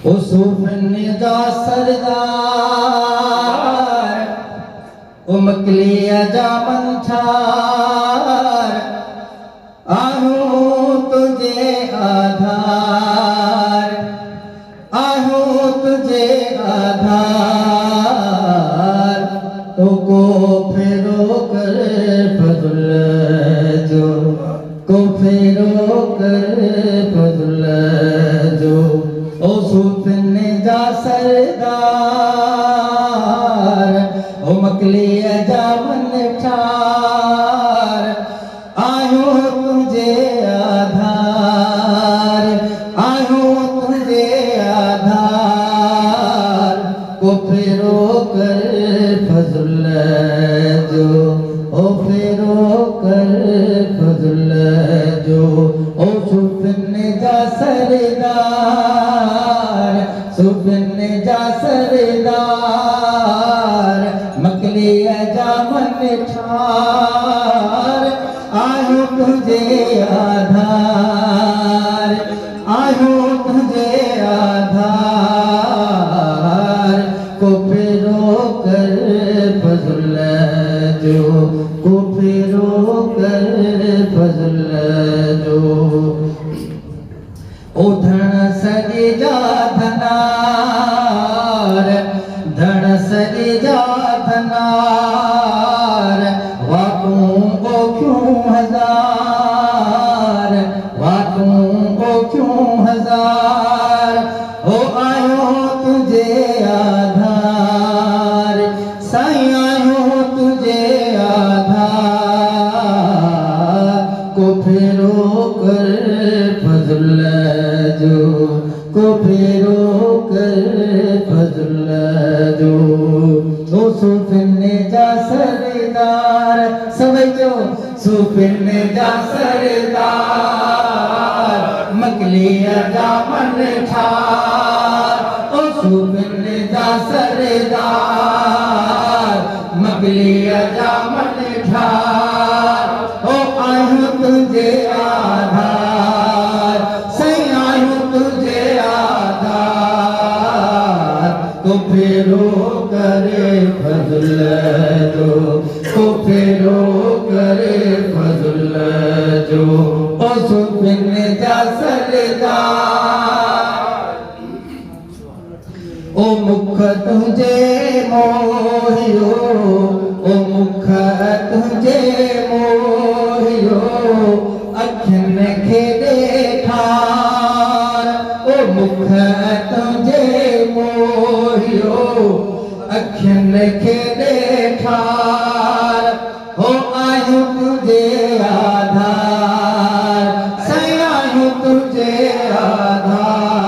उसूफन जा सरदार उमकलिया जा मंछार आहूं तुझे आधार आहूं तुझे आधार तो को फेरो कर फजुल जो को फेरो कर फजुल जो ओ सूफन जा सरदार ओ मकलिया जा मनठार आयो तुझे आधार आयो तुझे आधार को फेरो कर फजुल जो ओ फेरो कर फजुल जो ओ सूफन जा सरदार सूफन जा सरदार मकलिया जा मनठार आयो तुझे आधार आयो तुझे आधार को फेरो कर फजुल जो को फेरो कर फजुल जो ओ धन सरी जा धनार धन सरी जा धनार वाटूं को क्यों हजार वाटूं को क्यों हजार हो आयो तुझे आधार साईं आयो तुझे आधार को फेरो कर फजुल जो को फेरो कर फजुल जो ओ सूफन जा सरदार समझो सूफन जा सरदार मकलिया जा मनठार ओ सूफन जा सरदार मकलिया जा मनठार ओ आयो तुझे आधार सही आयो तुझे आधार को फेरो करे फजुल जो को फेरो करे फजुल जो ओ सूफन जा सरदार ओ मुख तुझे मोहियो ओ मुख तुझे मोहियो अखिन खे ॾेखार ओ मुख तुझे मोहियो अखिन खे ॾेखार हो आयो तुझे आधार साईं आयो तुझे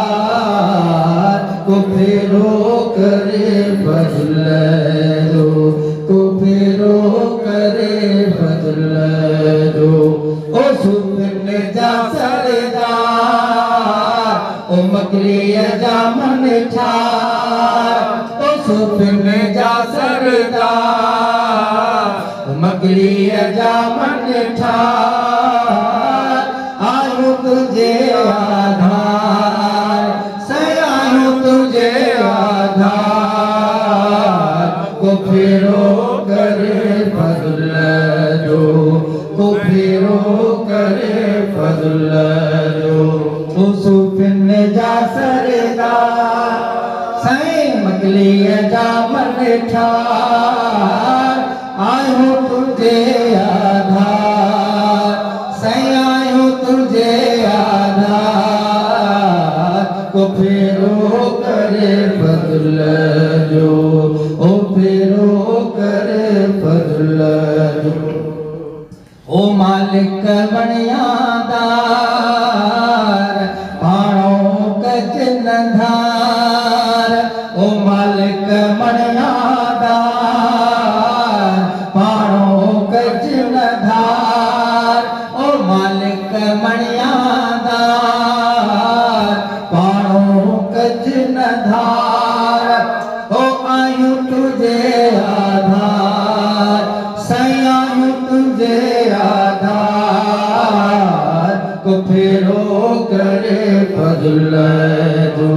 आधार को फेरो करे फजुल जो को फेरो करे फजुल जो ओ सूफन जा सरदार ओ मकलिया जा मनठार ओ सूफन जा सरदार ओ मकलिया जा मनठार आयो तुझे आधार सही आयो तुझे आधार को फेरो करे फजुल जो को फेरो करे फजुल जो ओ सूफन जा सरदार साईं मकलिया जा मनठार आयो तुझे आधार साईं आयो तुझे आधार को फेरो करे फजुल जो ओ फेरो करे फजुल जो ओ मालिक बणियादार पाणो कच नंधार ओ मालिक बणियादार पाणो कच नंधार ओ मालिक बणियादार पाणो कच नंधार ओ आयो तुझे आधार साईं आयो तुझे आधार को फेरो करे फजुल जो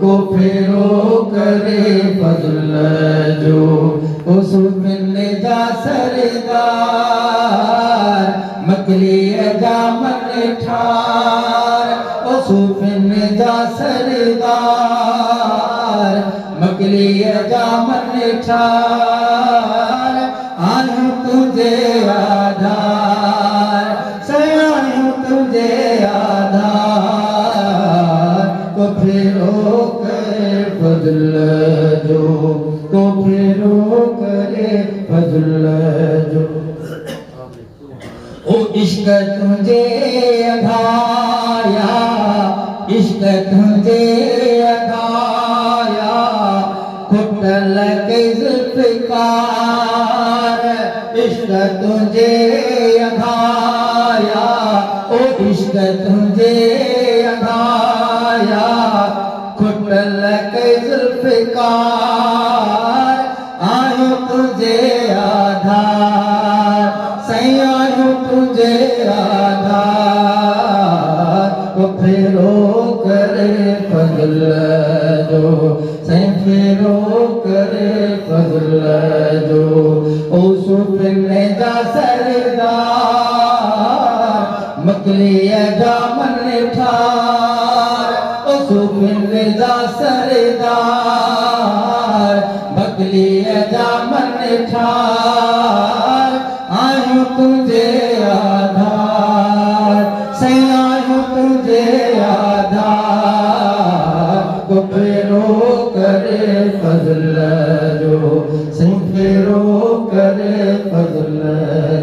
को फेरो करे फजल जो उस बिन जा सरदार मकली जा मन ठार उस बिन जा सरदार मकली जा मन ठार आयूं तुझे आधार सयायूं तुझे आधार को फेरो करे फजल जो को फेरो करे फजल जो ओ इश्क तुझे अघाया इश्क तुझे अघाया खुटल के जुल्फ़िकार इश्क तुझे अघाया ओ इश्क तुझे अघाया खुटल के जुल्फ़िकार आयो तुझे आधार सही आयो तुझे आधार को फेरो करे फजल जो सही फेरो करे फजल जो ओ सुफिन जा सरदार मकली जा मन ठार ओ सुफिन जा सरदार मकली जा मन ठार आयूं तुझे आधार सही आयूं तुझे आधार को फेरो करे फजल जो सही फेरो करे फजल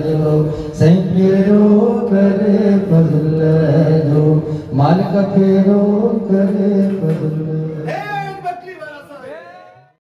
जो सही फेरो करे फजल जो मालिक फेरो